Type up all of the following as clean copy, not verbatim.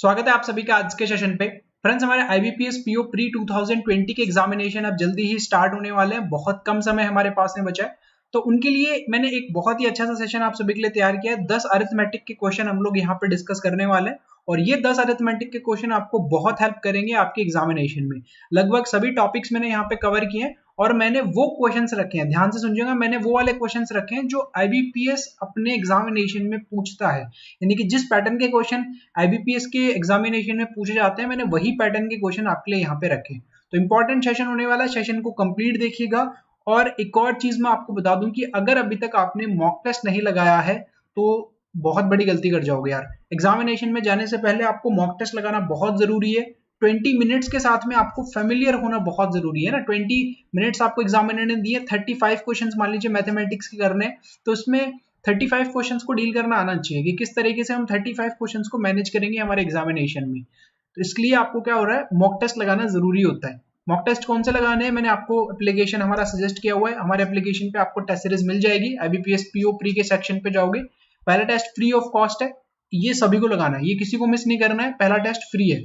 स्वागत है आप सभी का आज के सेशन पे। फ्रेंड्स, हमारे IBPS PO प्री 2020 के एग्जामिनेशन अब जल्दी ही स्टार्ट होने वाले हैं। बहुत कम समय हमारे पास में बचा है, तो उनके लिए मैंने एक बहुत ही अच्छा सा सेशन आप सभी के लिए तैयार किया है। 10 अरिथमेटिक के क्वेश्चन हम लोग यहाँ पे डिस्कस करने वाले हैं और ये 10 अरिथमेटिक के क्वेश्चन आपको बहुत हेल्प करेंगे आपके एग्जामिनेशन में। लगभग सभी टॉपिक्स मैंने यहाँ पे कवर किए हैं और मैंने वो क्वेश्चंस रखे हैं, ध्यान से सुनिएगा, मैंने वो वाले क्वेश्चंस रखे हैं जो IBPS अपने एग्जामिनेशन में पूछता है। यानी कि जिस पैटर्न के क्वेश्चन IBPS के एग्जामिनेशन में पूछे जाते हैं, मैंने वही पैटर्न के क्वेश्चन आपके लिए यहाँ पे रखे। तो इंपॉर्टेंट सेशन होने वाला है, सेशन को कंप्लीट देखिएगा। और एक और चीज मैं आपको बता दूं कि अगर अभी तक आपने मॉक टेस्ट नहीं लगाया है तो बहुत बड़ी गलती कर जाओगे यार। एग्जामिनेशन में जाने से पहले आपको मॉक टेस्ट लगाना बहुत जरूरी है। 20 मिनट्स के साथ में आपको फेमिलियर होना बहुत जरूरी है ना। 20 मिनट्स आपको एग्जामिनर ने दिए, 35 क्वेश्चंस मान लीजिए मैथमेटिक्स के करने, तो इसमें 35 क्वेश्चंस को डील करना आना चाहिए कि किस तरीके से हम 35 क्वेश्चंस को मैनेज करेंगे हमारे एग्जामिनेशन में। तो इसलिए आपको क्या हो रहा है, मॉक टेस्ट लगाना जरूरी होता है। मॉक टेस्ट कौन से लगाने हैं, मैंने आपको एप्लीकेशन हमारा सजेस्ट किया हुआ है। हमारे एप्लीकेशन पे आपको टेस्ट सीरीज मिल जाएगी। IBPS PO प्री के सेक्शन पे जाओगे, पहला टेस्ट फ्री ऑफ कॉस्ट है, ये सभी को लगाना है, ये किसी को मिस नहीं करना है। पहला टेस्ट फ्री है,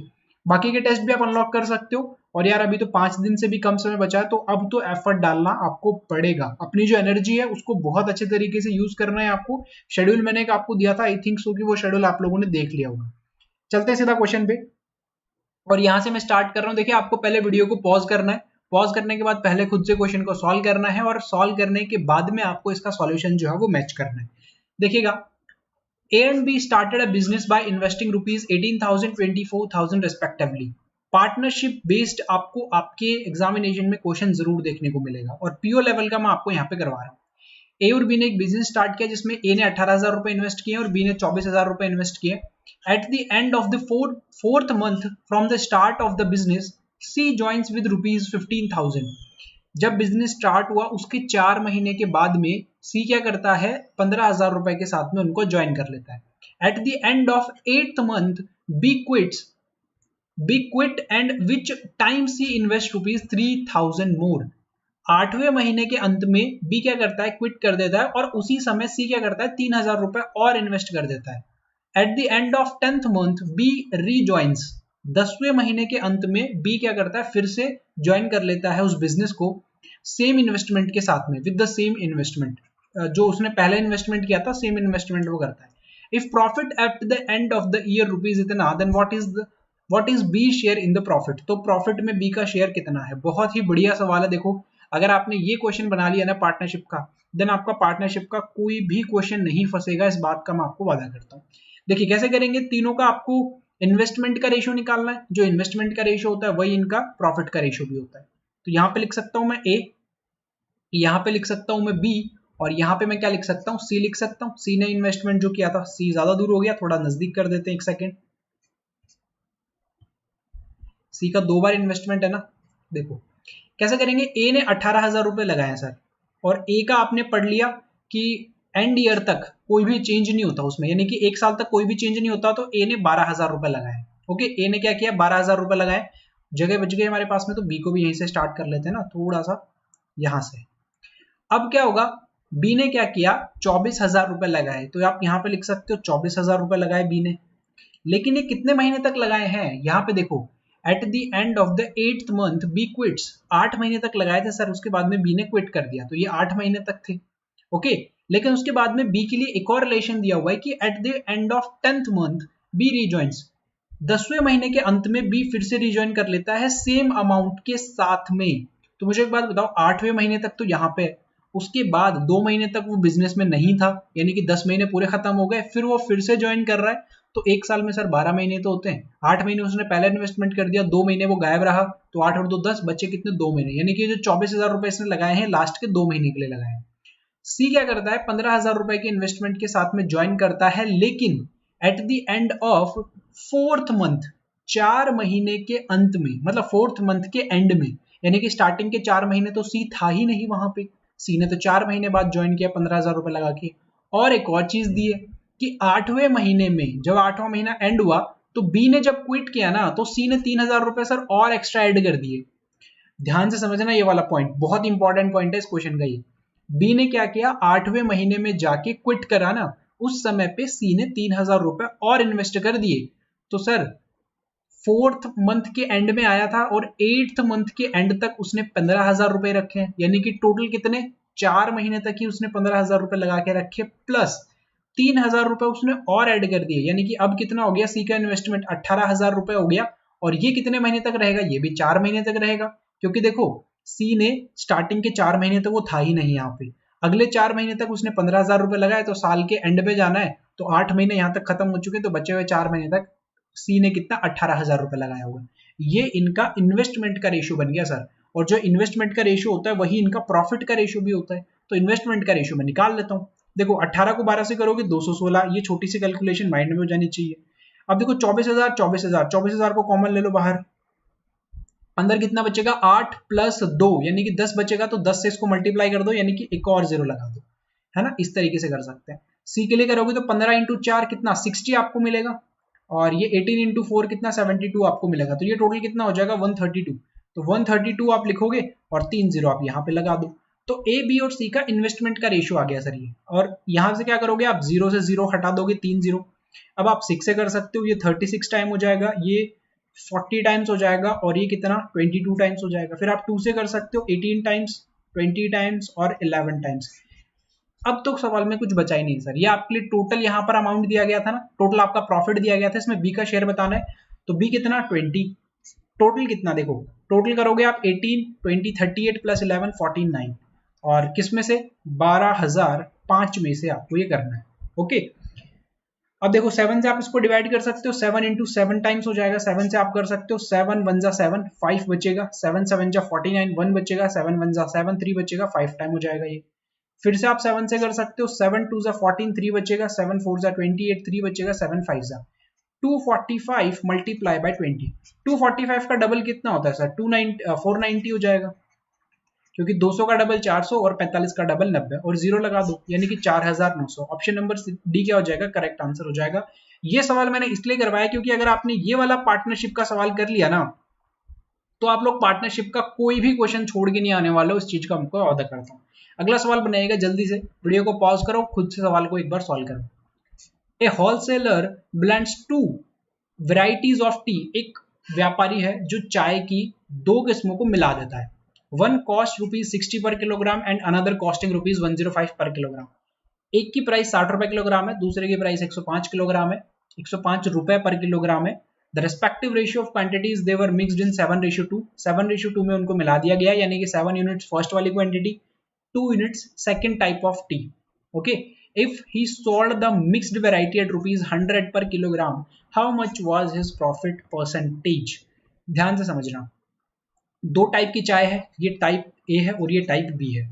बाकी के टेस्ट भी आप अनलॉक कर सकते हो। और यार अभी तो 5 दिन से भी कम समय बचा है, तो अब तो एफर्ट डालना आपको पड़ेगा। अपनी जो एनर्जी है उसको बहुत अच्छे तरीके से यूज करना है आपको। शेड्यूल मैंने एक आपको दिया था, आई थिंक सो कि वो शेड्यूल आप लोगों ने देख लिया होगा। चलते हैं सीधा क्वेश्चन पे और यहां से मैं स्टार्ट कर रहा हूं। देखिए, आपको पहले वीडियो को पॉज करना है। पॉज करने के बाद पहले खुद से क्वेश्चन को सॉल्व करना है और सॉल्व करने के बाद में आपको इसका सॉल्यूशन जो है वो मैच करना है। देखिएगा, A and B started a business by investing rupees 18,000 24,000 respectively. Partnership based आपको आपके एग्जामिनेशन में क्वेश्चन जरूर देखने को मिलेगा और PO लेवल का मैं आपको यहाँ पे करवा रहा हूँ। A और B ने एक बिजनेस स्टार्ट किया जिसमें A ने 18,000 रुपए इन्वेस्ट किए और B ने 24,000 रुपए इन्वेस्ट किए। Eight the end of the fourth month from the start of the business C joins with rupees 15,000. जब बिजनेस स्टार्ट हुआ उसके 4 महीने के बाद में सी क्या करता है, 15,000 रुपए के साथ में उनको ज्वाइन कर लेता है। At the end of 8th month B quit and which time C invest rupees 3,000 more. 8वें महीने के अंत में बी क्या करता है, क्विट कर देता है और उसी समय सी क्या करता है, 3,000 रुपए और इन्वेस्ट कर देता है। At the end of 10th month B rejoins. 10वें महीने के अंत में बी क्या करता है, फिर से ज्वाइन कर लेता है उस बिजनेस को सेम इन्वेस्टमेंट के साथ में, विद द सेम इन्वेस्टमेंट। जो उसने पहले इन्वेस्टमेंट किया था सेम इन्वेस्टमेंट वो करता है। If profit at the end of the year rupees इतना, then what is B share in the profit. तो प्रॉफिट में बी का शेयर कितना है। बहुत ही बढ़िया सवाल है। देखो, अगर आपने ये क्वेश्चन बना लिया ना पार्टनरशिप का, देन आपका पार्टनरशिप का कोई भी क्वेश्चन नहीं फंसेगा, इस बात का मैं आपको वादा करता हूँ। देखिए कैसे करेंगे, तीनों का आपको इन्वेस्टमेंट का रेशियो निकालना है। जो इन्वेस्टमेंट का रेशियो होता है वही इनका प्रॉफिट का रेशियो भी होता है। तो यहाँ पे लिख सकता हूं मैं ए, यहाँ पे लिख सकता हूं मैं बी, और यहाँ पे मैं क्या लिख सकता हूँ, सी लिख सकता हूँ। सी ने इन्वेस्टमेंट जो किया था, सी ज्यादा दूर हो गया, थोड़ा नजदीक कर देते हैं, एक सेकेंड। सी का 2 बार इन्वेस्टमेंट है ना। देखो कैसे करेंगे, ए ने 18,000 रुपए लगाए सर, और ए का आपने पढ़ लिया कि एंड ईयर तक कोई भी चेंज नहीं होता उसमें, यानी कि 1 साल तक कोई भी चेंज नहीं होता। तो ए ने 12,000 रुपए लगाए। ओके, ए ने क्या किया, 12,000 रुपए लगाए। जगह बच गई हमारे पास में, तो बी को भी यहीं से स्टार्ट कर लेते हैं ना, थोड़ा सा यहां से। अब क्या होगा, बी ने क्या किया, 24,000 रुपए लगाए। तो आप यहां पे लिख सकते हो 24,000 रुपए लगाए बी ने। लेकिन ये कितने महीने तक लगाए हैं, यहाँ पे देखो, at the end of the 8th month B quits. 8 महीने तक लगाए थे सर, उसके बाद में बी ने क्विट कर दिया, तो ये 8 महीने तक थे। ओके, लेकिन उसके बाद में बी के लिए एक और रिलेशन दिया हुआ है कि at the end of 10th month B rejoins. 10वें महीने के अंत में बी फिर से रिजॉइन कर लेता है सेम अमाउंट के साथ में। तो मुझे एक बात बताओ, 8वें महीने तक तो यहाँ पे, उसके बाद 2 महीने तक वो बिजनेस में नहीं था, यानी कि 10 महीने पूरे खत्म हो गए, फिर वो फिर से ज्वाइन कर रहा है। तो 1 साल में सर 12 महीने तो होते हैं। 8 महीने उसने पहले इन्वेस्टमेंट कर दिया, 2 महीने वो गायब रहा, तो 8 और 2 10, बच्चे कितने, 2 महीने, यानी कि जो 24,000 रुपए इसने लगाए हैं लास्ट के 2 महीने के लिए लगाए हैं। सी क्या करता है, 15,000 रुपए के इन्वेस्टमेंट के साथ में ज्वाइन करता है, लेकिन eight the end of 4th month, 4 महीने के अंत में, मतलब 4th मंथ के एंड में, यानी कि स्टार्टिंग के 4 महीने तो सी था ही नहीं वहां पे। सी ने तो 4 महीने बाद ज्वाइन किया 15,000 रुपए लगा के। और एक और चीज दी है कि 8वें महीने में, जब 8वां महीना एंड हुआ, तो बी ने जब क्विट किया ना, तो सी ने 3,000 रुपए सर और एक्स्ट्रा ऐड कर दिए। ध्यान से समझना ये वाला पॉइंट, बहुत इंपॉर्टेंट पॉइंट है इस क्वेश्चन का ये। बी ने क्या किया, 8वें महीने में जाके क्विट करा ना, उस समय पे सी ने 3,000 रुपए और इन्वेस्ट कर दिए। तो सर 4th मंथ के एंड में आया था और 8th मंथ के एंड तक उसने 15,000 रुपए रखे हैं, यानी कि टोटल कितने 4 महीने तक ही उसने 15,000 रुपए लगा के रखे, प्लस 3,000 रुपए उसने और ऐड कर दिए, यानी कि अब कितना हो गया सी का इन्वेस्टमेंट 18,000 रुपए हो गया। और ये कितने महीने तक रहेगा, ये भी 4 महीने तक रहेगा, क्योंकि देखो सी ने स्टार्टिंग के 4 महीने तक वो था ही नहीं यहाँ पे, अगले 4 महीने तक उसने 15,000 रुपए लगाए, तो साल के एंड पे जाना है तो 8 महीने यहाँ तक खत्म हो चुके, तो बचे हुए 4 महीने तक सी ने कितना 18,000 रुपए लगाया होगा। ये इनका इन्वेस्टमेंट का रेशियो बन गया सर, और जो इन्वेस्टमेंट का रेशियो होता है वही इनका प्रॉफिट का रेशियो भी होता है, तो इन्वेस्टमेंट का रेशियो मैं निकाल लेता हूँ। देखो 18 को 12 से करोगे 216, ये छोटी सी कैलकुलेशन माइंड में हो जानी चाहिए। अब देखो 24,000 को कॉमन ले लो बाहर, अंदर कितना बचेगा 8 प्लस 2 यानी कि 10 बचेगा, तो 10 से इसको मल्टीप्लाई कर दो, यानी कि एक और जीरो लगा दो, है ना, इस तरीके से कर सकते हैं। सी के लिए करोगे तो 15 इंटू 4 कितना 60 आपको मिलेगा, और ये 18 इंटू 4 कितना 72 आपको मिलेगा, तो ये टोटल कितना हो जाएगा 132, तो 132 आप लिखोगे और 3 जीरो आप यहाँ पे लगा दो, तो ए बी और सी का इन्वेस्टमेंट का रेशियो आ गया सर ये। और यहाँ से क्या करोगे आप 0 से 0 हटा दोगे 3 जीरो, अब आप 6 से कर सकते हो, ये 36 टाइम हो जाएगा, ये 40 टाइम्स हो जाएगा, और ये कितना 22 टाइम्स हो जाएगा। फिर आप 2 से कर सकते हो 18 टाइम्स, 20 टाइम्स और 11 टाइम्स। अब तो सवाल में कुछ बचा ही नहीं सर, ये आपके लिए टोटल यहाँ पर अमाउंट दिया गया था ना, टोटल आपका प्रॉफिट दिया गया था, इसमें बी का शेयर बताना है, तो बी कितना 20, टोटल कितना देखो, टोटल करोगे आप 18 20 38 प्लस 11 49, और किस में से 12,005 में से आपको ये करना है। ओके, अब देखो 7 से आप इसको डिवाइड कर सकते हो, 7 इंटू 7 टाइम्स हो जाएगा, 7 से आप कर सकते हो, 7 1 जा 7 5 बचेगा, 7 7 जा 49 1 बचेगा, 7 1 जा 7 3 बचेगा, 5 टाइम हो जाएगा ये। फिर से आप 7 से कर सकते हो, 7 2 जा 14 3 बचेगा, 7 4 जा 28 3 बचेगा, 7 5 जा 245 मल्टीप्लाई बाय 20, 245 का डबल कितना होता है सर 490 हो जाएगा, क्योंकि 200 का डबल 400 और 45 का डबल 90, और जीरो लगा दो, यानी कि 4,900। ऑप्शन नंबर डी क्या हो जाएगा, करेक्ट आंसर हो जाएगा। ये सवाल मैंने इसलिए करवाया क्योंकि अगर आपने ये वाला पार्टनरशिप का सवाल कर लिया ना, तो आप लोग पार्टनरशिप का कोई भी क्वेश्चन छोड़ के नहीं आने वाले हो, इस चीज का हमको वादा करता हूँ। अगला सवाल बनाइएगा, जल्दी से वीडियो को पॉज करो, खुद से सवाल को एक बार सॉल्व करो। A wholesaler blends 2 varieties of tea, एक व्यापारी है जो चाय की 2 किस्मों को मिला देता है, वन कॉस्ट ₹60 पर किलोग्राम एंड अनदर कॉस्टिंग ₹105 पर किलोग्राम। एक की प्राइस 60 रुपए किलोग्राम है, दूसरे की प्राइस 105 किलोग्राम है, 105 रुपए पर किलोग्राम है। The respective ratio of quantities they were mixed इन 7:2, 7:2 में उनको मिला दिया गया, यानी कि 7 यूनिट्स फर्स्ट वाली quantity, 2 units second type of T. Okay, if he sold the mixed variety at ₹100 per kilogram, how much was his profit percentage? ध्यान से समझना, 2 टाइप की चाय है, ये टाइप ए है और ये टाइप बी है।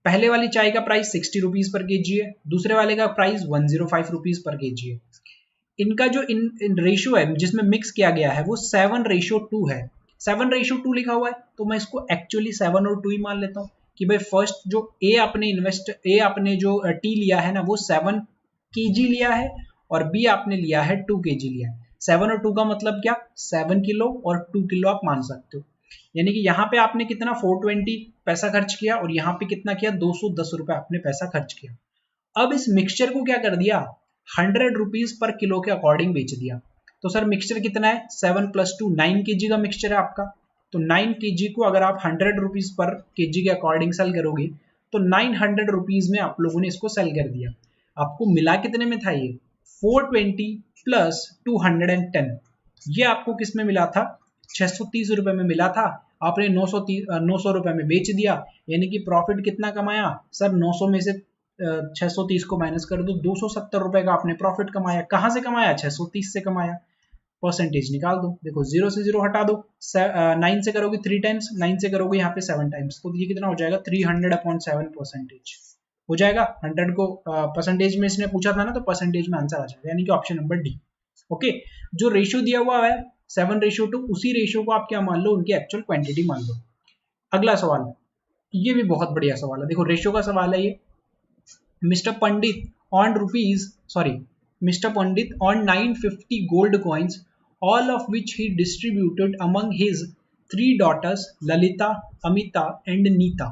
पहले वाली चाय का प्राइस 60 रुपीज पर केजी है, दूसरे वाले का प्राइस 105 रुपीज पर केजी है। इनका जो इन रेशियो है जिसमें मिक्स किया गया है वो 7:2 है, 7:2 लिखा हुआ है, तो मैं इसको एक्चुअली 7 और 2 ही मान लेता हूँ कि भाई फर्स्ट जो ए आपने जो टी लिया है ना वो 7 केजी लिया है, और बी आपने लिया है 2 केजी लिया है। 7 और 2 का मतलब क्या, 7 किलो और 2 किलो आप मान सकते हो, यानी कि यहाँ पे आपने कितना 420 पैसा खर्च किया, और यहाँ पे कितना किया 210 रुपए आपने पैसा खर्च किया। अब इस मिक्सचर को क्या कर दिया, 100 रुपीज पर किलो के अकॉर्डिंग बेच दिया। तो सर मिक्सचर कितना है 7 + 2 9 केजी का मिक्सचर है आपका, तो 9 केजी को अगर आप 100 रुपीज पर केजी के अकॉर्डिंग सेल करोगे तो 900 रुपीज में आप लोगों ने इसको सेल कर दिया। आपको मिला कितने में था ये 420 + 210, ये आपको किस में मिला था 630 रुपए में मिला था। आपने 900 रुपए में बेच दिया, यानी कि प्रॉफिट कितना कमाया सर 900 में से 630 को माइनस कर दो, 270 रुपए का आपने प्रॉफिट कमाया। कहां से कमाया 630 से कमाया। परसेंटेज निकाल दो, देखो 0 से 0 हटा दो, 9 से करोगे 3 टाइम्स, 9 से करोगे यहाँ पे 7 टाइम्स, तो ये कितना हो जाएगा 300/7 हो जाएगा। 100 को परसेंटेज में इसने पूछा था ना, तो परसेंटेज में आंसर आ जाएगा, यानी कि ऑप्शन नंबर डी। ओके, जो रेशियो दिया हुआ है 7:2, उसी रेशियो को आप क्या मान लो, उनकी एक्चुअल क्वांटिटी मान लो। अगला सवाल, ये भी बहुत बढ़िया सवाल है, देखो रेशियो का सवाल है ये। Mr. Pandit on 950 gold coins, all of which he distributed among his 3 daughters, Lalita, Amita, and Neeta.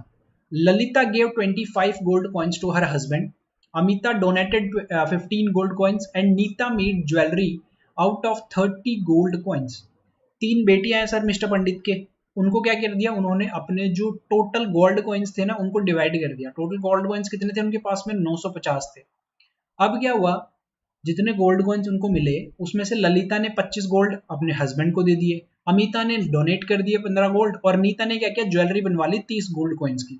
Lalita gave 25 gold coins to her husband. Amita donated 15 gold coins, and Neeta made jewelry out of 30 gold coins. 3 बेटियां हैं sir mister पंडित के, उनको क्या कर दिया उन्होंने, अपने जो टोटल गोल्ड कॉइन्स थे ना उनको डिवाइड कर दिया। टोटल गोल्ड कॉइन्स कितने थे उनके पास में, 950 थे। अब क्या हुआ, जितने गोल्ड कॉइन्स उनको मिले उसमें से ललिता ने 25 गोल्ड अपने हस्बैंड को दे दिए, अमिता ने डोनेट कर दिए 15 गोल्ड, और नीता ने क्या किया, ज्वेलरी बनवा ली 30 गोल्ड कॉइन्स की।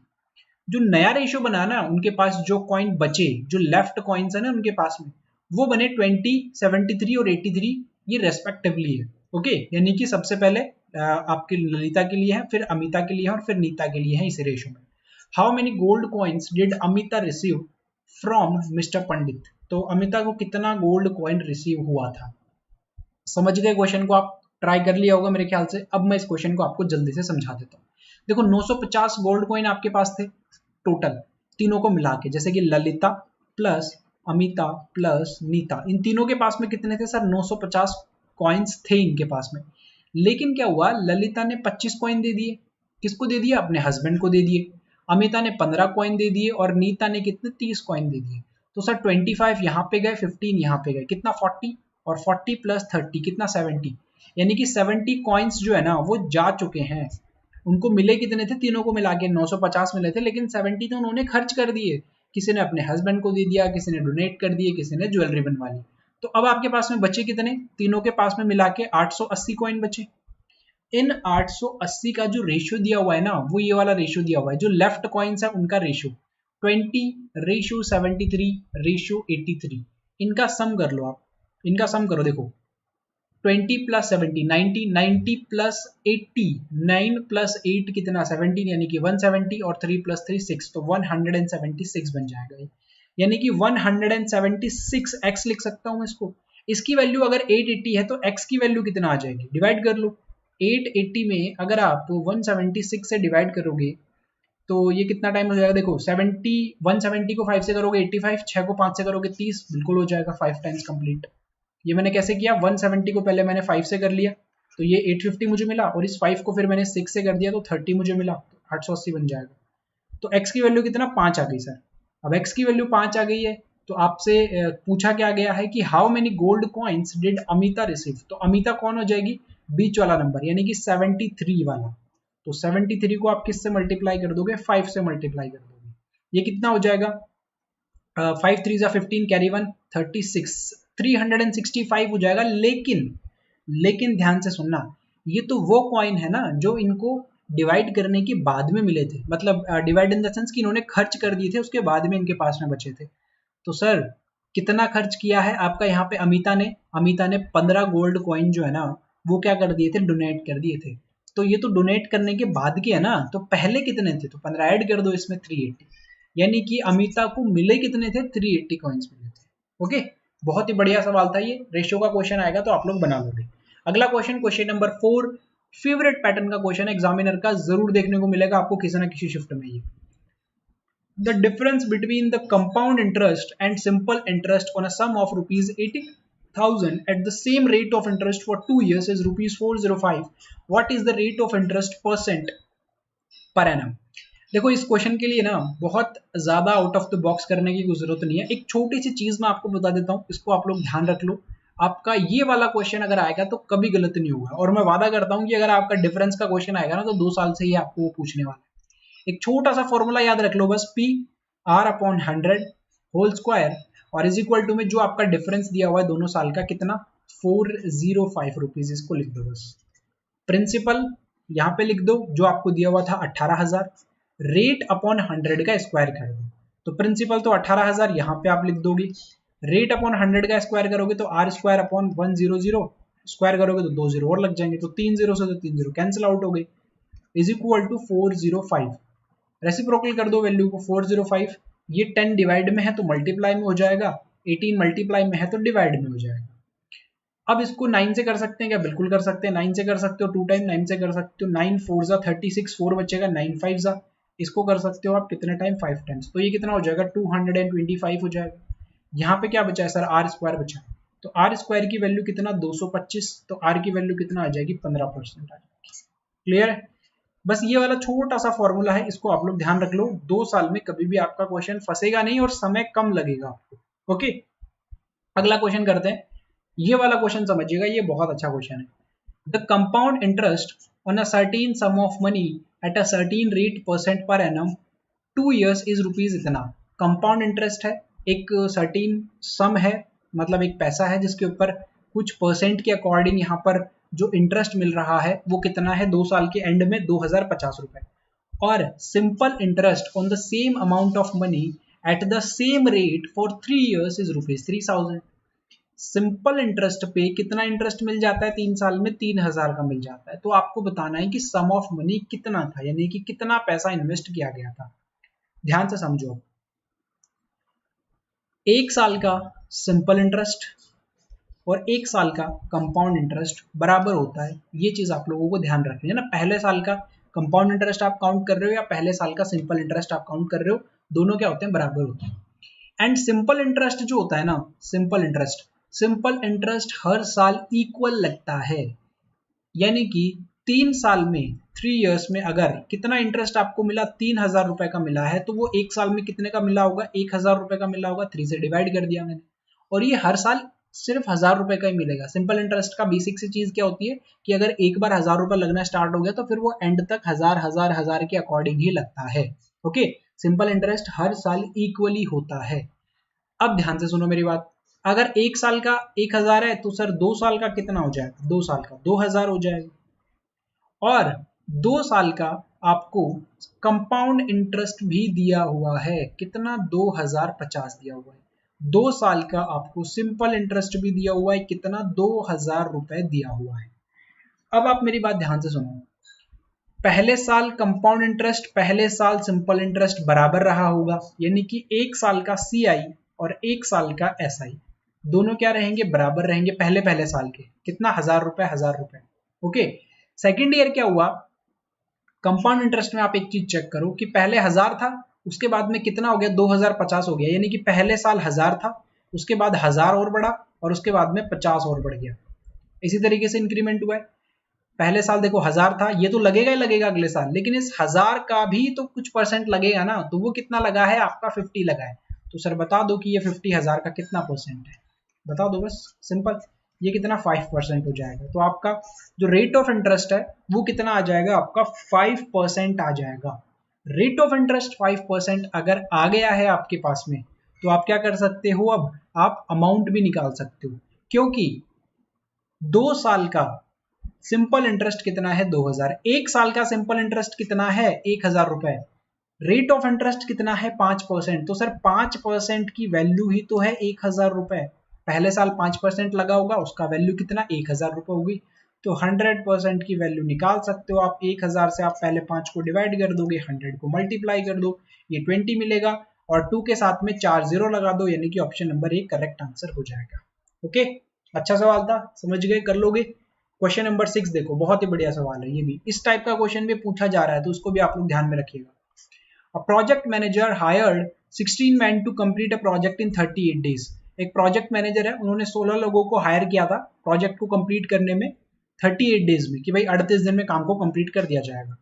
जो नया रेशियो बना ना उनके पास, जो कॉइन बचे, जो लेफ्ट कॉइन्स है ना उनके पास में, वो बने 20, 73 और 83, ये रेस्पेक्टिवली है। ओके, यानी कि सबसे पहले आपकी ललिता के लिए है, फिर अमिता के लिए है, और फिर नीता के लिए है इस रेशियो में। How many gold coins did Amita receive from mister Pandit, तो अमिता को कितना गोल्ड कॉइन रिसीव हुआ था। समझ गए क्वेश्चन को, आप ट्राई कर लिया होगा मेरे ख्याल से। अब मैं इस क्वेश्चन को आपको जल्दी से समझा देता हूँ। देखो 950 गोल्ड कॉइन आपके पास थे टोटल, तीनों को मिला के, जैसे कि ललिता प्लस अमिता प्लस नीता, इन तीनों के पास में कितने थे सर, 950 कॉइन्स थे इनके पास में। लेकिन क्या हुआ, ललिता ने 25 कॉइन दे दिए, किसको दे दिया, अपने हस्बैंड को दे दिए। अमिता ने 15 कॉइन दे दिए, और नीता ने कितने, 30 कॉइन दे दिए। तो सर 25 यहाँ पे गए, 15 यहाँ पे गए, कितना 40, और 40 प्लस 30 कितना 70, यानी कि 70 कॉइन्स जो है ना वो जा चुके हैं। उनको मिले कितने थे, तीनों को मिला के 950 मिले थे, लेकिन 70 तो उन्होंने खर्च कर दिए। किसी ने अपने हस्बैंड को दे दिया, किसी ने डोनेट कर दिए, किसी ने ज्वेलरी बनवा ली। तो अब आपके पास में बचे कितने, तीनों के पास में मिला के 880 कॉइन बचे। इन 880 का जो रेशियो दिया हुआ है ना, वो ये वाला रेशियो दिया हुआ है, जो लेफ्ट कॉइन्स है उनका रेशियो 20:73:83, इनका सम कर लो आप, इनका सम करो। देखो 20 प्लस 70 90, 90 प्लस 80, 9 प्लस 8 कितना 17, यानी कि 170, और 3 प्लस 3 6, तो 176 बन जाएगा। यानी कि 176x लिख सकता हूं इसको। इसकी वैल्यू अगर 880 है तो x की वैल्यू कितना आ जाएगी, डिवाइड कर लो। 880 में अगर आप 176 से डिवाइड करोगे तो ये कितना टाइम हो जाएगा, देखो 170 को 5 से करोगे 85, 6 को 5 से करोगे 30, बिल्कुल हो जाएगा 5 टाइम्स कंप्लीट। ये मैंने कैसे किया, 170 को पहले मैंने 5 से कर लिया तो ये 850 मुझे मिला, और इस 5 को फिर मैंने 6 से कर दिया तो 30 मुझे मिला, तो 880 बन जाएगा। तो x की वैल्यू कितना, 5 आ गई सर। अब x की वैल्यू 5 आ गई है तो आपसे पूछा क्या गया है कि how many gold coins did Amita receive, तो अमिता कौन हो जाएगी, बीच वाला नंबर, यानी कि 73 वाला। तो 73 को आप किससे मल्टीप्लाई कर दोगे, 5 से मल्टीप्लाई कर दोगे। ये कितना हो जाएगा, 5 3 15, कैरी 1 36, 365 हो जाएगा। लेकिन ध्यान से सुनना, ये तो वो कॉइन है ना जो इनको डिवाइड करने के बाद में मिले थे, मतलब डिवाइड इन द सेंस कि इन्होंने खर्च कर दिए थे, उसके बाद में इनके पास में बचे थे। तो सर कितना खर्च किया है आपका यहाँ पे, अमिता ने 15 गोल्ड कॉइन जो है ना वो क्या कर दिए थे, डोनेट कर दिए थे। तो ये तो डोनेट करने के बाद के है ना, तो पहले कितने थे, तो 15 ऐड कर दो इसमें 380, यानी कि अमिता को मिले कितने थे, 380 कॉइन्स मिले थे। ओके, बहुत ही बढ़िया सवाल था ये, रेशियो का क्वेश्चन आएगा तो आप लोग बना लोगे। अगला question, question number 4, favourite pattern का क्वेश्चन, एग्जामिनर का जरूर देखने को मिलेगा आपको किसी ना किसी शिफ्ट में। ये the difference between the compound interest and simple interest on a sum of rupees 80,000 at the same rate of interest for 2 years is rupees 405. What is the rate of interest percent per annum? देखो इस question के लिए ना बहुत ज्यादा out of the box करने की कोई जरूरत नहीं है। एक छोटी सी चीज मैं आपको बता देता हूँ, इसको आप लोग ध्यान रख लो। आपका ये वाला क्वेश्चन अगर आएगा तो कभी गलत नहीं होगा, और मैं वादा करता हूँ कि अगर आपका डिफरेंस का क्वेश्चन आएगा ना तो 2 साल से ही आपको वो पूछने वाला है। एक छोटा सा फॉर्मूला याद रख लो बस, P R upon 100 whole square, और इज इक्वल टू में जो आपका डिफरेंस दिया हुआ है दोनों साल का कितना, 405 रुपीज। इसको लिख दो बस। प्रिंसिपल यहाँ पे लिख दो, जो आपको दिया हुआ था 18,000, रेट अपॉन 100 का स्क्वायर कर दो। तो प्रिंसिपल तो 18,000 यहाँ पे आप लिख दोगे, रेट अपॉन 100 का स्क्वायर करोगे तो आर स्क्वायर अपॉन 100, स्क्वायर करोगे तो 2 जीरो और लग जाएंगे, तो 3 जीरो से तो 3 जीरो कैंसिल आउट हो गई, इज इक्वल टू 405। रेसिप्रोकल कर दो वैल्यू को 405, ये 10 डिवाइड में है तो मल्टीप्लाई में हो जाएगा, 18 मल्टीप्लाई में है तो डिवाइड में हो जाएगा। अब इसको 9 से कर सकते हैं क्या, बिल्कुल कर सकते हैं। 9 से कर सकते हो 2 टाइम, 9 से कर सकते हो 9 4 जा 36, 4 बचेगा, 9 5 जा, इसको कर सकते हो आप कितने टाइम, 5 टाइम्स। तो ये कितना हो जाएगा, 225 हो जाएगा। यहाँ पे क्या बचा है सर, आर स्क्वायर बचा, तो आर स्क्वायर की वैल्यू कितना 225, तो आर की वैल्यू कितना आ जाएगी 15% आ जाएगी। क्लियर है, बस ये वाला छोटा सा फॉर्मूला है, इसको आप लोग ध्यान रख लो। 2 साल में कभी भी आपका क्वेश्चन फंसेगा नहीं और समय कम लगेगा आपको। ओके, अगला क्वेश्चन करते हैं। ये वाला क्वेश्चन समझिएगा, ये बहुत अच्छा क्वेश्चन है। The compound interest on a certain some of money at a certain rate % per annum 2 years is rupees इतना। कंपाउंड इंटरेस्ट है, एक सर्टेन सम है, मतलब एक पैसा है जिसके ऊपर कुछ परसेंट के अकॉर्डिंग यहाँ पर जो इंटरेस्ट मिल रहा है वो कितना है, 2 साल के एंड में 2050 रुपए। और simple interest on the same amount of money at the same rate for 3 years is rupees 3000। Simple interest पे कितना इंटरेस्ट मिल जाता है 3 साल में, 3000 का मिल जाता है। तो आपको बताना है कि सम ऑफ मनी कितना था, यानी कि कितना पैसा इन्वेस्ट किया गया था। ध्यान से समझो, 1 साल का सिंपल इंटरेस्ट और 1 साल का कंपाउंड इंटरेस्ट बराबर होता है, ये चीज आप लोगों को ध्यान रखनी है ना। पहले साल का कंपाउंड इंटरेस्ट आप काउंट कर रहे हो या पहले साल का सिंपल इंटरेस्ट आप काउंट कर रहे हो, दोनों क्या होते हैं, बराबर होते हैं। एंड सिंपल इंटरेस्ट जो होता है ना, सिंपल इंटरेस्ट हर साल इक्वल लगता है, यानी कि 3 साल में 3 years में अगर कितना इंटरेस्ट आपको मिला, 3000 रुपए का मिला है, तो वो 1 साल में कितने का मिला होगा, 1000 रुपए का मिला होगा। 3 से डिवाइड कर दिया मैंने, और ये हर साल सिर्फ 1000 रुपए का ही मिलेगा। सिंपल इंटरेस्ट का बेसिक सी चीज क्या होती है कि अगर एक बार 1000 रुपए लगना स्टार्ट हो गया तो फिर वो एंड तक 1000 के अकॉर्डिंग ही लगता है। ओके, सिंपल इंटरेस्ट हर साल इक्वली होता है। अब ध्यान से सुनो मेरी बात, अगर 1 साल का 1000 है तो सर 2 साल का कितना हो जाएगा, 2 साल का 2000 हो जाएगा। और 2 साल का आपको कंपाउंड इंटरेस्ट भी दिया हुआ है, कितना, 2050 दिया हुआ है। 2 साल का आपको सिंपल इंटरेस्ट भी दिया हुआ है, कितना, 2000 रुपए दिया हुआ है। अब आप मेरी बात ध्यान से सुनो, पहले साल कंपाउंड इंटरेस्ट, पहले साल सिंपल इंटरेस्ट बराबर रहा होगा, यानी कि 1 साल का CI और 1 साल का SI दोनों क्या रहेंगे, बराबर रहेंगे पहले साल के। कितना, 1000 रुपए 1000 रुपए। ओके, सेकेंड ईयर क्या हुआ, कंपाउंड इंटरेस्ट में आप एक चीज चेक करो कि पहले 1000 था, उसके बाद में कितना हो गया, 2050 हो गया, यानी कि पहले साल 1000 था, उसके बाद 1000 और बढ़ा, और उसके बाद में 50 और बढ़ गया। इसी तरीके से इंक्रीमेंट हुआ है। पहले साल देखो 1000 था, ये तो लगेगा ही लगेगा अगले साल, लेकिन इस 1000 का भी तो कुछ परसेंट लगेगा ना, तो वो कितना लगा है आपका, 50 लगा है। तो सर बता दो कि ये 50,000 का कितना परसेंट है, बता दो बस, सिंपल। ये कितना, 5% हो जाएगा। तो आपका जो रेट ऑफ इंटरेस्ट है वो कितना आ जाएगा, आपका 5% आ जाएगा। रेट ऑफ इंटरेस्ट 5% अगर आ गया है आपके पास में, तो आप क्या कर सकते हो, अब आप अमाउंट भी निकाल सकते हो, क्योंकि 2 साल का सिंपल इंटरेस्ट कितना है, 2000। 1 साल का सिंपल इंटरेस्ट कितना है, 1000 रुपए। रेट ऑफ इंटरेस्ट कितना है, 5%। तो सर 5% की वैल्यू ही तो है 1000 रुपए। पहले साल 5% लगा होगा, उसका वैल्यू कितना, 1000 रुपए होगी। तो 100% की वैल्यू निकाल सकते हो आप। 1000 से आप पहले 5 को डिवाइड कर दोगे, 100 को मल्टीप्लाई कर दो, ये 20 मिलेगा, और 2 के साथ में 4 जीरो लगा दो, यानी कि ऑप्शन नंबर 1 करेक्ट आंसर हो जाएगा। ओके, अच्छा सवाल था, समझ गए, कर लोगे। क्वेश्चन नंबर 6 देखो, बहुत ही बढ़िया सवाल है ये भी, इस टाइप का क्वेश्चन भी पूछा जा रहा है, तो उसको भी आप लोग ध्यान में रखिएगा। A project manager hired 16 men to complete a project in 38 days. एक प्रोजेक्ट मैनेजर है, उन्होंने 16 लोगों को हायर किया था प्रोजेक्ट को कंप्लीट करने में 38 डेज में, कि भाई 38 दिन में काम को कंप्लीट कर दिया जाएगा।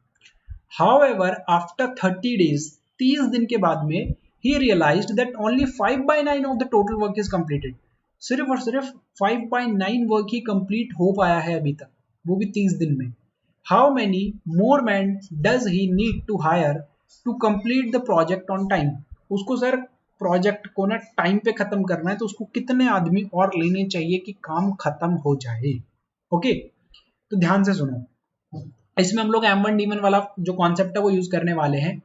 However, after 30 days, 30 दिन के बाद में he realized that only 5/9 of the total work is completed. सिर्फ और सिर्फ 5/9 वर्क ही कंप्लीट हो पाया है अभी तक, वो भी 30 दिन में। How many more men does he need to hire to complete the project on time? उसको सर प्रोजेक्ट को ना टाइम पे खत्म करना है, तो उसको कितने आदमी और लेने चाहिए कि काम खत्म हो जाए। ओके, तो ध्यान से सुनो, इसमें हम लोग M1D1 वाला जो कॉन्सेप्ट है वो यूज करने वाले हैं।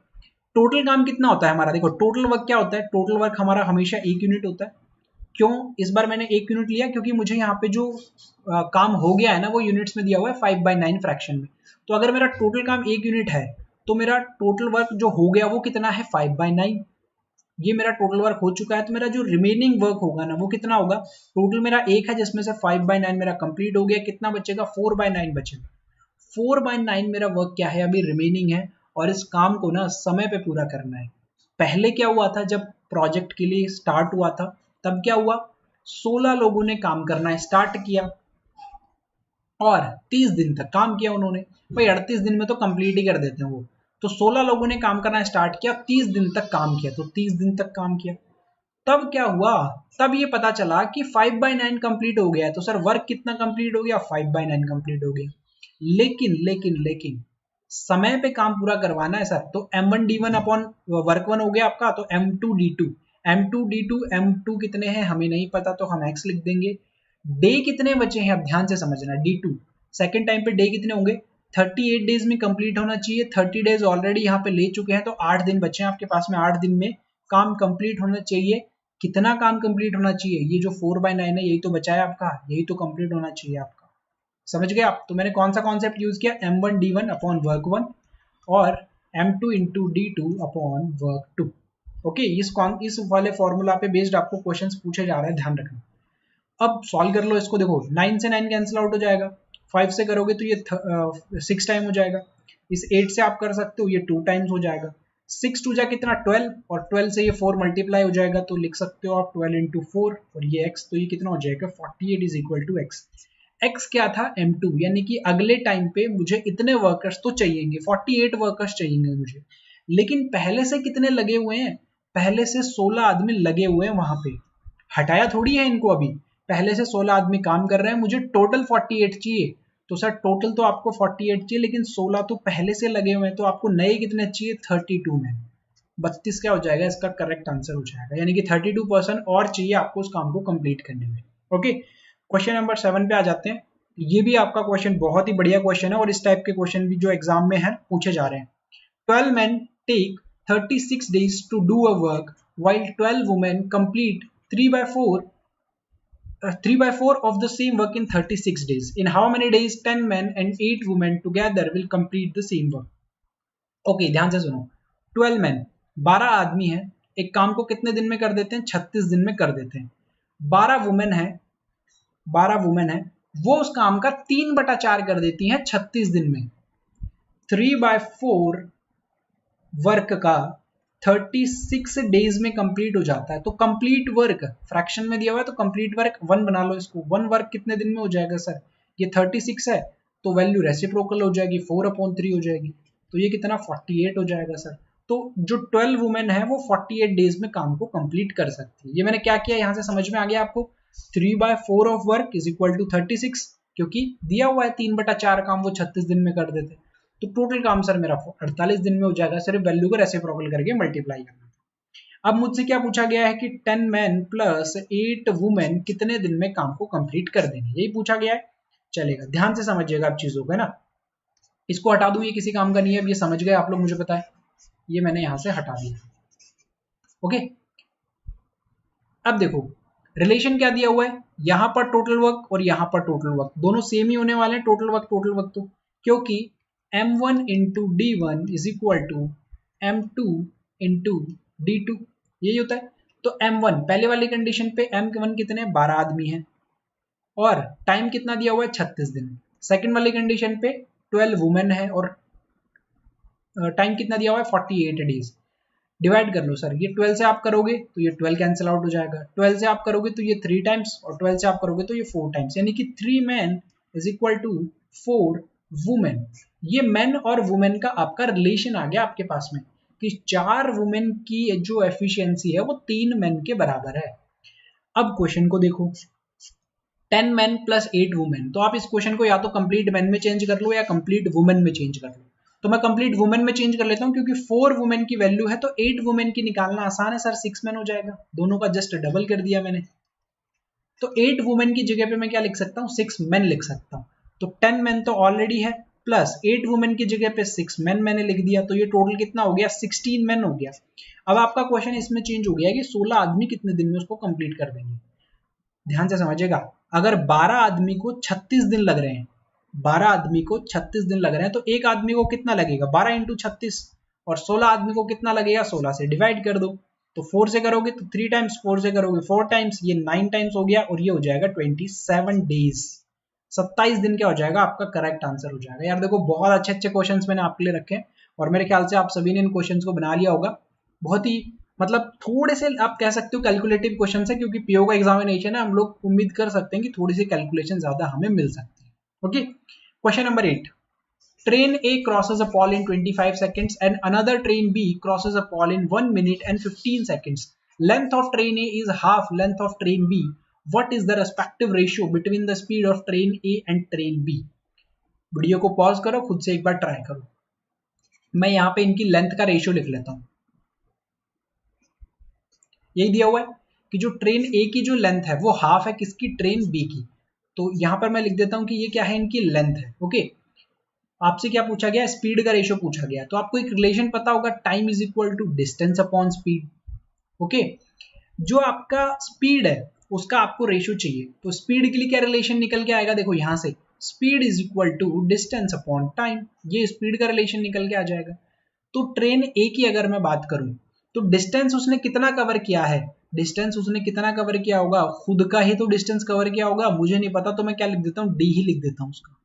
टोटल काम कितना होता है हमारा, देखो टोटल वर्क क्या होता है, टोटल वर्क हमारा हमेशा 1 यूनिट होता है। क्यों इस बार मैंने 1 यूनिट लिया, क्योंकि मुझे यहाँ पे जो काम हो गया है ना वो यूनिट्स में दिया हुआ है 5/9 फ्रैक्शन में। तो अगर मेरा टोटल काम 1 यूनिट है, तो मेरा टोटल वर्क जो हो गया वो कितना है, 5/9। ये मेरा टोटल वर्क हो चुका है, तो मेरा जो रिमेनिंग वर्क होगा ना वो कितना होगा, टोटल मेरा 1 है जिसमें से 5/9 मेरा कंप्लीट हो गया, कितना बचेगा, 4/9 बचेगा। 4/9 मेरा वर्क क्या है, अभी रिमेनिंग है, और इस काम को ना समय पे पूरा करना है। पहले क्या हुआ था, जब प्रोजेक्ट के लिए स्टार्ट हुआ था तब क्या हुआ, 16 लोगों ने काम करना स्टार्ट किया और 30 दिन तक काम किया उन्होंने। भाई 38 दिन में तो कंप्लीट ही कर देते हैं वो, तो 16 लोगों ने काम करना स्टार्ट किया, 30 दिन तक काम किया, तो 30 दिन तक काम किया। तब क्या हुआ, तब ये पता चला कि 5/9 कंप्लीट हो गया है। तो सर वर्क कितना कंप्लीट हो गया, 5/9 कंप्लीट हो गया। लेकिन समय पे काम पूरा करवाना है सर, तो M1D1 अपॉन वर्क 1 हो गया आपका, तो M2 कितने हैं हमें नहीं पता, तो हम x लिख देंगे। डे कितने बचे हैं अब ध्यान से समझना, D2 सेकेंड टाइम पे डे कितने होंगे, 38 डेज में कंप्लीट होना चाहिए। 30 डेज ऑलरेडी यहाँ पे ले चुके हैं, तो 8 दिन बचे हैं आपके पास में, 8 दिन में काम कंप्लीट होना चाहिए। कितना काम कंप्लीट होना चाहिए, ये जो 4/9 है यही तो बचा है आपका, यही तो कंप्लीट होना चाहिए आपका। समझ गए आप। तो मैंने कौन सा कॉन्सेप्ट यूज किया, M1D1 अपॉन वर्क 1 और M2 into D2 upon work 2। Okay, इस वाले फॉर्मूला पे बेस्ड आपको क्वेश्चंस पूछे जा रहे हैं, ध्यान रखना। अब सॉल्व कर लो इसको, देखो 9 से 9 कैंसिल आउट हो जाएगा, 5 से करोगे तो ये 6 टाइम हो जाएगा, इस 8 से आप कर सकते हो ये 2 टाइम्स हो जाएगा, 6 टू जा कितना 12, और 12 से ये 4 मल्टीप्लाई हो जाएगा, तो लिख सकते हो आप 12 इंटू 4 और ये x, तो ये कितना हो जाएगा 48 is equal to x। x क्या था M2, यानी कि अगले टाइम पे मुझे इतने वर्कर्स तो चाहिएंगे, 48 वर्कर्स चाहिएंगे मुझे, लेकिन पहले से कितने लगे हुए हैं, पहले से 16 आदमी लगे हुए हैं वहां पे, हटाया थोड़ी है इनको अभी, पहले से 16 आदमी काम कर रहे हैं, मुझे टोटल 48 चाहिए। तो सर टोटल तो आपको 48 चाहिए, लेकिन 16 तो पहले से लगे हुए हैं, तो आपको नए कितने चाहिए 32 में, 32 क्या हो जाएगा इसका करेक्ट आंसर हो जाएगा, यानी कि 32% और चाहिए आपको उस काम को कंप्लीट करने में। ओके, क्वेश्चन नंबर 7 पे आ जाते हैं। ये भी आपका क्वेश्चन बहुत ही बढ़िया क्वेश्चन है, और इस टाइप के क्वेश्चन भी जो एग्जाम में है पूछे जा रहे हैं। 12 men take 36 days to do a work while 12 women complete 3/4 of the same work in 36 days. In how many days 10 men and 8 women together will complete the same work? Okay, ध्यान से सुनो, 12 men 12 आदमी हैं, एक काम को कितने दिन में कर देते हैं, 36 दिन में कर देते हैं। 12 वुमेन है, 12 वुमेन है, वो उस काम का 3/4 कर देती हैं 36 दिन में। 3/4 वर्क का 36 डेज में कंप्लीट हो जाता है। तो कंप्लीट वर्क फ्रैक्शन में दिया हुआ है, तो कंप्लीट वर्क 1 बना लो इसको, 1 वर्क कितने दिन में हो जाएगा सर, ये 36 है, तो वैल्यू रेसिप्रोकल हो जाएगी, 4/3 हो जाएगी, तो ये कितना 48 हो जाएगा सर। तो जो 12 वुमेन है वो 48 डेज में काम को कंप्लीट कर सकती है। ये मैंने क्या किया, यहाँ से समझ में आ गया आपको, 3/4 of work is equal to 36, क्योंकि दिया हुआ है 3/4 काम वो 36 दिन में कर देते, तो टोटल काम सर मेरा 48 दिन में हो जाएगा, सिर्फ वैल्यू को रेसिप्रोकल करके मल्टीप्लाई करना। अब मुझसे क्या पूछा गया है कि 10 मैन प्लस 8 वुमेन कितने दिन में काम को कंप्लीट कर देंगे, यही पूछा गया है। चलेगा, ध्यान से समझिएगा आप चीजों को, है ना। इसको हटा दूं, ये किसी काम का नहीं है, अब ये समझ गए आप लोग, मुझे पता है, ये मैंने यहां से हटा दिया। ओके, अब देखो रिलेशन क्या दिया हुआ है, यहां पर टोटल वर्क और यहां पर टोटल वर्क दोनों सेम ही होने वाले हैं, टोटल वर्क तो, क्योंकि M1 into D1 is equal to M2 into D2, यही होता है। तो M1 पहले वाली कंडीशन पे M1 कितने 12 आदमी हैं, और टाइम कितना दिया हुआ है 36 दिन। सेकंड वाली कंडीशन पे 12 वुमेन है, और टाइम कितना दिया हुआ है 48 डेज। डिवाइड कर लो सर, ये 12 से आप करोगे तो ये 12 कैंसिल आउट हो जाएगा, 12 से आप करोगे तो ये 3 टाइम्स, और 12 से आप करोगे तो ये 4 टाइम्स, यानी कि 3 man is equal to 4 women. ये मैन और वुमेन का आपका रिलेशन आ गया आपके पास में, कि 4 वुमेन की जो एफिशिएंसी है वो 3 मैन के बराबर है। अब क्वेश्चन को देखो, 10 मैन प्लस 8 वुमेन, तो आप इस क्वेश्चन को या तो कंप्लीट मैन में चेंज कर लो या कंप्लीट वुमेन में चेंज कर लो। तो मैं कंप्लीट वुमेन में चेंज कर लेता हूं, क्योंकि 4 वुमेन की वैल्यू है, तो 8 वुमेन की निकालना आसान है सर, 6 मैन हो जाएगा, दोनों का जस्ट डबल कर दिया मैंने। तो 8 वुमेन की जगह पे मैं क्या लिख सकता हूँ, 6 मैन लिख सकता हूँ। तो 10 मैन तो ऑलरेडी है, प्लस 8 वुमेन की जगह पे 6 मैन मैंने लिख दिया, तो ये टोटल कितना हो गया 16 मैन हो गया। अब आपका क्वेश्चन इसमें चेंज हो गया कि 16 आदमी कितने दिन में उसको कंप्लीट कर देंगे। ध्यान से समझिएगा, अगर 12 आदमी को 36 दिन लग रहे हैं, 12 आदमी को 36 दिन लग रहे हैं, तो एक आदमी को कितना लगेगा 12 इंटू 36, और 16 आदमी को कितना लगेगा 16 से डिवाइड कर दो, तो 4 से करोगे तो 3 टाइम्स, 4 से करोगे 4 टाइम्स, ये 9 टाइम्स हो गया, और ये हो जाएगा 27 डेज, 27 दिन क्या हो जाएगा आपका करेक्ट आंसर हो जाएगा। यार देखो बहुत अच्छे अच्छे क्वेश्चंस मैंने आपके लिए रखे हैं, और मेरे ख्याल से आप सभी ने इन क्वेश्चंस को बना लिया होगा। बहुत ही मतलब थोड़े से आप कह सकते हो कैलकुलेटिव क्वेश्चन है, क्योंकि पीओ का एग्जामिनेशन है, हम लोग उम्मीद कर सकते हैं कि थोड़ी सी कैलकुलेशन ज्यादा हमें मिल सकती है। Okay, question number 8, train A crosses a pole in 25 seconds and another train B crosses a pole in 1 minute and 15 seconds. Length of train A is half length of train B, what is the respective ratio between the speed of train A and train B. Video को pause करो, खुद से एक बार try करो। मैं यहाँ पे इनकी लेंथ का रेशियो लिख लेता हूँ। यही दिया हुआ है कि जो ट्रेन ए की जो लेंथ है वो हाफ है किसकी, ट्रेन बी की। तो यहाँ पर मैं लिख देता हूँ कि ये क्या है, इनकी लेंथ है। ओके, आपसे क्या पूछा गया, स्पीड का रेशियो पूछा गया। तो आपको एक रिलेशन पता होगा, time is equal to distance upon speed. Okay, जो आपका स्पीड है उसका आपको रेशियो चाहिए, तो स्पीड के लिए क्या रिलेशन निकल के आएगा, देखो यहाँ से speed is equal to distance upon time, ये स्पीड का रिलेशन निकल के आ जाएगा। तो ट्रेन ए की अगर मैं बात करूं तो डिस्टेंस उसने कितना कवर किया है, डिस्टेंस उसने कितना कवर किया होगा, खुद का ही तो डिस्टेंस कवर किया होगा, मुझे नहीं पता तो मैं क्या लिख देता हूँ, डी ही लिख देता हूँ उसका।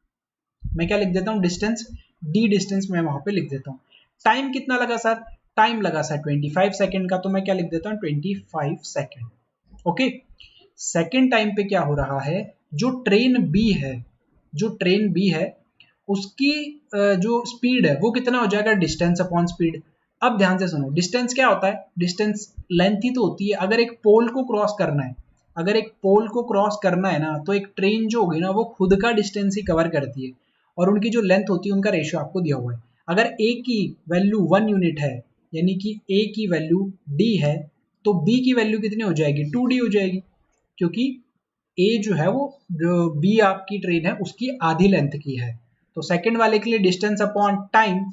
मैं क्या लिख देता हूँ, डिस्टेंस, डी डिस्टेंस मैं वहां पे लिख देता हूँ। टाइम कितना लगा सर, टाइम लगा सर 25 सेकंड का, तो मैं क्या लिख देता हूँ 25 सेकंड। ओके, सेकंड टाइम पे क्या हो रहा है, जो ट्रेन बी है, जो ट्रेन बी है उसकी जो स्पीड है वो कितना हो जाएगा, डिस्टेंस अपॉन स्पीड। अब ध्यान से सुनो, डिस्टेंस क्या होता है, डिस्टेंस लेंथ ही तो होती है। अगर एक पोल को क्रॉस करना है, अगर एक पोल को क्रॉस करना है ना, तो एक ट्रेन जो होगी ना वो खुद का डिस्टेंस ही कवर करती है, और उनकी जो लेंथ होती है उनका रेशियो आपको दिया हुआ है। अगर ए की वैल्यू 1 यूनिट है, यानी कि ए की वैल्यू डी है, तो बी की वैल्यू कितनी हो जाएगी, 2d हो जाएगी, क्योंकि ए जो है वो, जो बी आपकी ट्रेन है उसकी आधी लेंथ की है। तो सेकंड वाले के लिए distance upon time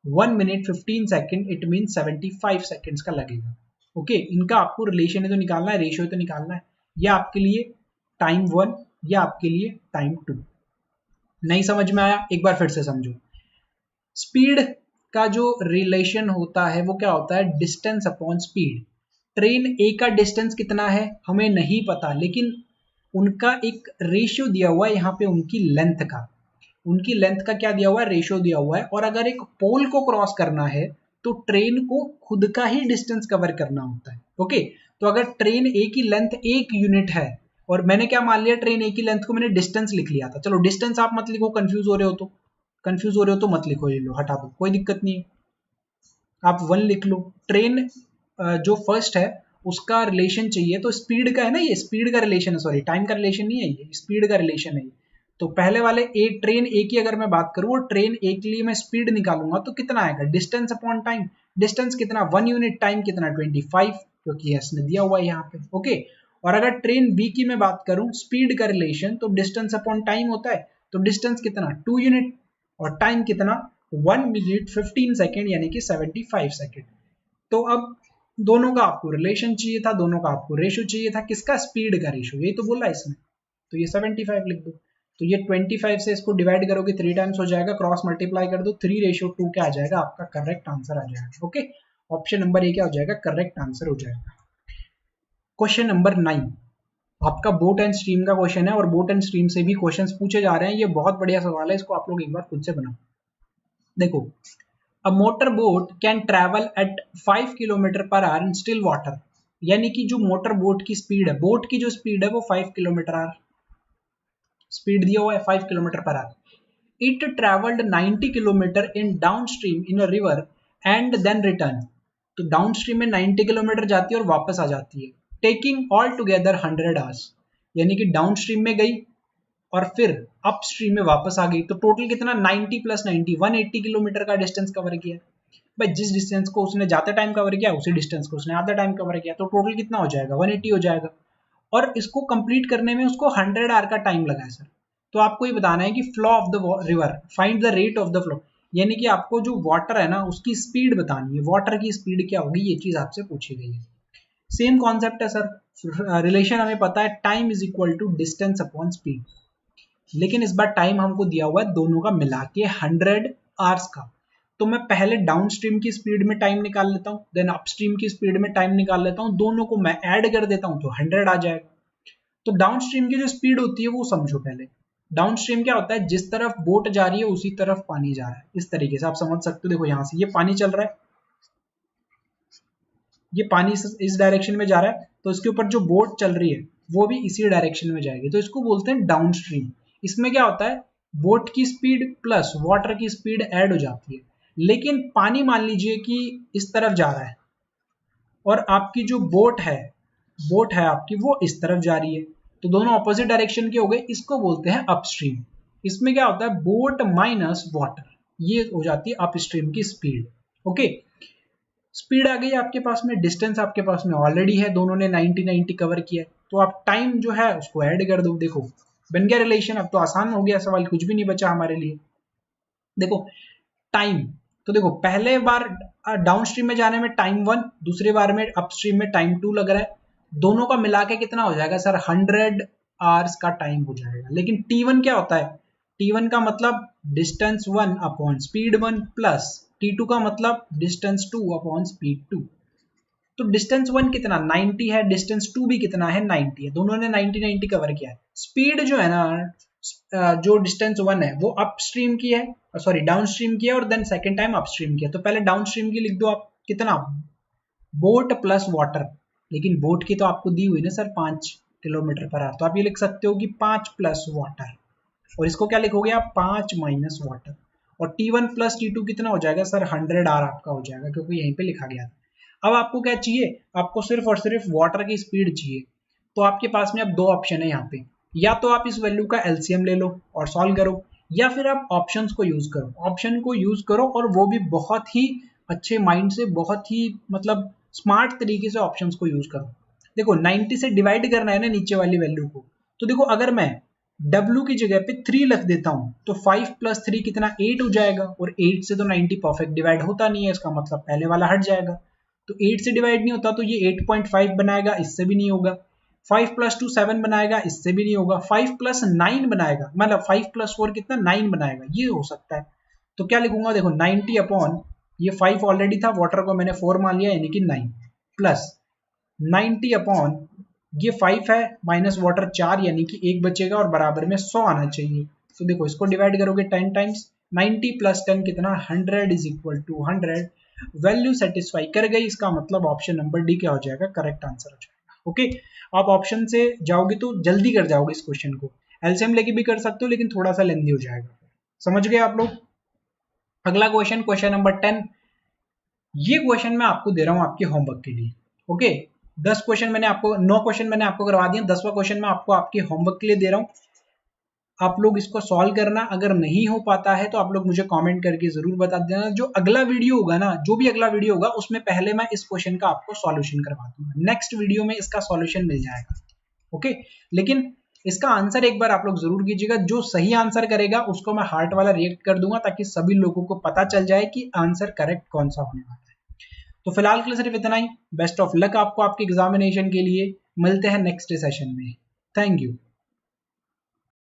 1 minute 15 second, it mean 75 seconds का लगेगा। ओके, इनका आपको रिलेशन है तो निकालना है, रेशियो तो निकालना है। यह आपके लिए टाइम 1, या आपके लिए टाइम 2। नहीं समझ में आया, एक बार फिर से समझो। स्पीड का जो रिलेशन होता है वो क्या होता है, डिस्टेंस अपॉन स्पीड। ट्रेन ए का डिस्टेंस कितना है हमें नहीं पता, लेकिन उनका एक रेशियो दिया हुआ है यहाँ पे, उनकी लेंथ का, उनकी लेंथ का क्या दिया हुआ है, रेशियो दिया हुआ है। और अगर एक पोल को क्रॉस करना है तो ट्रेन को खुद का ही डिस्टेंस कवर करना होता है। ओके, तो अगर ट्रेन ए की लेंथ 1 यूनिट है, और मैंने क्या मान लिया, ट्रेन ए की लेंथ को मैंने डिस्टेंस लिख लिया था। चलो डिस्टेंस आप मत लिखो, कंफ्यूज हो रहे हो तो, कंफ्यूज हो रहे हो तो मत लिखो, ये लो हटा दो, कोई दिक्कत नहीं है, आप 1 लिख लो। ट्रेन जो फर्स्ट है उसका रिलेशन चाहिए, तो स्पीड का है ना, ये स्पीड का रिलेशन है, सॉरी टाइम का रिलेशन नहीं है, ये स्पीड का रिलेशन है। तो पहले वाले ए, ट्रेन ए की अगर मैं बात करूं, और ट्रेन ए के लिए मैं स्पीड निकालूंगा तो कितना आएगा, डिस्टेंस अपॉन टाइम। डिस्टेंस कितना 1 यूनिट, टाइम कितना 25, क्योंकि इसने दिया हुआ है यहाँ पे। ओके, और अगर ट्रेन बी की मैं बात करूं, स्पीड का रिलेशन तो डिस्टेंस अपॉन टाइम होता है, तो डिस्टेंस कितना 2 यूनिट, और टाइम कितना 1 मिनट 15 सेकेंड, यानी कि 75 सेकेंड। तो अब दोनों का आपको रिलेशन चाहिए था, दोनों का आपको रेशियो चाहिए था, किसका, स्पीड का रेशियो, यही तो बोला इसने, तो ये 75 लिख दो। तो ये 25 से इसको डिवाइड करोगे 3 टाइम्स हो जाएगा, क्रॉस मल्टीप्लाई कर दो, 3:2 क्या आ जाएगा, आपका करेक्ट आंसर आ जाएगा। ओके, ऑप्शन नंबर ए क्या हो जाएगा, करेक्ट आंसर हो जाएगा। क्वेश्चन नंबर 9 आपका बोट एंड स्ट्रीम का क्वेश्चन है, और बोट एंड स्ट्रीम से भी क्वेश्चंस पूछे जा रहे हैं। ये बहुत बढ़िया सवाल है, इसको आप लोग एक बार खुद से बनाओ। देखो, A motorboat can travel at 5 km/h in still water, यानी कि जो मोटर बोट की स्पीड है, बोट की जो स्पीड है वो 5 km/h स्पीड दिया हुआ है, 5 km/h। It travelled 90 kilometre in downstream in a river and then return, तो डाउन स्ट्रीम में 90 किलोमीटर जाती है और वापस आ जाती है, टेकिंग ऑल टुगेदर 100 आवर्स, यानी कि डाउन स्ट्रीम में गई और फिर अप स्ट्रीम में वापस आ गई, तो टोटल कितना 90 + 90 180 किलोमीटर का डिस्टेंस कवर किया। भाई जिस डिस्टेंस को उसने जाते टाइम कवर किया उसी डिस्टेंस को उसने आधा टाइम कवर किया, तो टोटल कितना हो जाएगा 180 हो जाएगा। और इसको कंप्लीट करने में उसको 100 आवर का टाइम लगा है सर। तो आपको ये बताना है कि flow of the river, find the rate of the flow, यानी कि आपको जो वाटर है ना उसकी स्पीड बतानी है, वाटर की स्पीड क्या होगी, ये चीज आपसे पूछी गई है। सेम कॉन्सेप्ट है सर, रिलेशन हमें पता है, time is equal to distance upon speed, लेकिन इस बार टाइम हमको दिया हुआ है दोनों का मिला के 100 आवर्स का। तो मैं पहले डाउन स्ट्रीम की स्पीड में टाइम निकाल लेता हूँ, देन अप स्ट्रीम की स्पीड में टाइम निकाल लेता हूँ, दोनों को मैं ऐड कर देता हूँ तो 100 आ जाएगा। तो डाउन स्ट्रीम की जो स्पीड होती है वो समझो पहले। डाउन स्ट्रीम क्या होता है, जिस तरफ बोट जा रही है उसी तरफ पानी जा रहा है, इस तरीके से आप समझ सकते हो। देखो यहाँ से ये पानी चल रहा है, ये पानी इस डायरेक्शन में जा रहा है, तो इसके ऊपर जो बोट चल रही है वो भी इसी डायरेक्शन में जाएगी, तो इसको बोलते हैं डाउन स्ट्रीम। इसमें क्या होता है, बोट की स्पीड प्लस वाटर की स्पीड ऐड हो जाती है, लेकिन पानी मान लीजिए कि इस तरफ जा रहा है, और आपकी जो बोट है आपकी वो इस तरफ जा रही है, तो दोनों ऑपोजिट डायरेक्शन के हो गए, इसको बोलते हैं अपस्ट्रीम। इसमें क्या होता है, बोट माइनस वाटर, ये हो जाती है अपस्ट्रीम की स्पीड। ओके, स्पीड आ गई आपके पास में, डिस्टेंस आपके पास में ऑलरेडी है, दोनों ने 90-90 कवर किया है, तो आप टाइम जो है उसको ऐड कर दो। देखो बन गया रिलेशन, अब तो आसान हो गया सवाल, कुछ भी नहीं बचा हमारे लिए। देखो टाइम, तो देखो पहले बार डाउन स्ट्रीम में जाने में टाइम 1, दूसरे बार में अपस्ट्रीम में टाइम 2 लग रहा है, दोनों का मिला के कितना हो जाएगा सर, 100 आवर्स का टाइम हो जाएगा। लेकिन T1 क्या होता है, T1 का मतलब distance 1 upon speed 1 plus T2 का मतलब डिस्टेंस 2 अपॉन स्पीड 2। तो डिस्टेंस 1 कितना 90 है, डिस्टेंस 2 भी कितना है 90 है, दोनों ने 90-90 कवर किया है। स्पीड जो है ना, जो डिस्टेंस 1 है वो अपस्ट्रीम की है, सॉरी डाउन स्ट्रीम की है, और देन सेकेंड टाइम अपस्ट्रीम की है। तो पहले डाउन स्ट्रीम की लिख दो आप, कितना, बोट प्लस वाटर, लेकिन बोट की तो आपको दी हुई ना सर 5 किलोमीटर पर आवर, तो आप ये लिख सकते हो कि 5 प्लस वाटर, और इसको क्या लिखोगे आप, 5 माइनस वाटर, और T1 प्लस T2 कितना हो जाएगा सर, 100 आर आपका हो जाएगा, क्योंकि यहीं पे लिखा गया था। अब आपको क्या चाहिए, आपको सिर्फ और सिर्फ वाटर की स्पीड चाहिए, तो आपके पास में अब दो ऑप्शन है यहाँ पे, या तो आप इस वैल्यू का एलसीएम ले लो और सॉल्व करो, या फिर आप ऑप्शंस को यूज करो, ऑप्शन को यूज करो, और वो भी बहुत ही अच्छे माइंड से, बहुत ही मतलब स्मार्ट तरीके से ऑप्शंस को यूज करो। देखो 90 से डिवाइड करना है ना नीचे वाली वैल्यू को, तो देखो अगर मैं W की जगह पे 3 रख देता हूं, तो 5 प्लस 3 कितना 8 हो जाएगा, और 8 से तो 90 परफेक्ट डिवाइड होता नहीं है, इसका मतलब पहले वाला हट जाएगा, तो 8 से डिवाइड नहीं होता, तो ये 8.5 बनाएगा, इससे भी नहीं होगा। 5 प्लस 2 7 बनाएगा, इससे भी नहीं होगा। 5 प्लस 9 बनाएगा, मतलब 5 प्लस 4 कितना 9 बनाएगा, ये हो सकता है। तो क्या लिखूंगा, देखो 90 अपॉन, ये 5 ऑलरेडी था, वाटर को मैंने 4 मान लिया, यानी कि 9 प्लस 90 अपॉन, ये 5 है माइनस वाटर 4, यानी कि 1 बचेगा, और बराबर में 100 आना चाहिए। तो देखो इसको डिवाइड करोगे 10 टाइम्स, 90 प्लस 10 कितना, 100 is equal to 100। Value satisfy कर गई, इसका मतलब ऑप्शन नंबर डी क्या हो जाएगा, करेक्ट आंसर हो जाएगा। ओके, आप ऑप्शन से जाओगे तो जल्दी कर जाओगे इस क्वेश्चन को, एलसीएम लेके भी कर सकते हो, लेकिन थोड़ा सा लेंदी हो जाएगा। समझ गए आप लोग। अगला क्वेश्चन, क्वेश्चन नंबर 10, ये क्वेश्चन मैं आपको दे रहा हूं आपके होमवर्क के लिए। ओके, 10 क्वेश्चन मैंने आपको, 9 क्वेश्चन मैंने आपको करवा दिया, 10वां क्वेश्चन मैं आपको आपके होमवर्क के लिए दे रहा हूं। आप लोग इसको सॉल्व करना, अगर नहीं हो पाता है तो आप लोग मुझे कमेंट करके जरूर बता देना। जो अगला वीडियो होगा ना, जो भी अगला वीडियो होगा, उसमें पहले मैं इस क्वेश्चन का आपको सॉल्यूशन करवा दूंगा, नेक्स्ट वीडियो में इसका सॉल्यूशन मिल जाएगा। ओके, लेकिन इसका आंसर एक बार आप लोग जरूर कीजिएगा, जो सही आंसर करेगा उसको मैं हार्ट वाला रिएक्ट कर दूंगा, ताकि सभी लोगों को पता चल जाए कि आंसर करेक्ट कौन सा होने वाला है। तो फिलहाल के लिए सिर्फ इतना ही, बेस्ट ऑफ लक आपको आपके एग्जामिनेशन के लिए, मिलते हैं नेक्स्ट सेशन में, थैंक यू।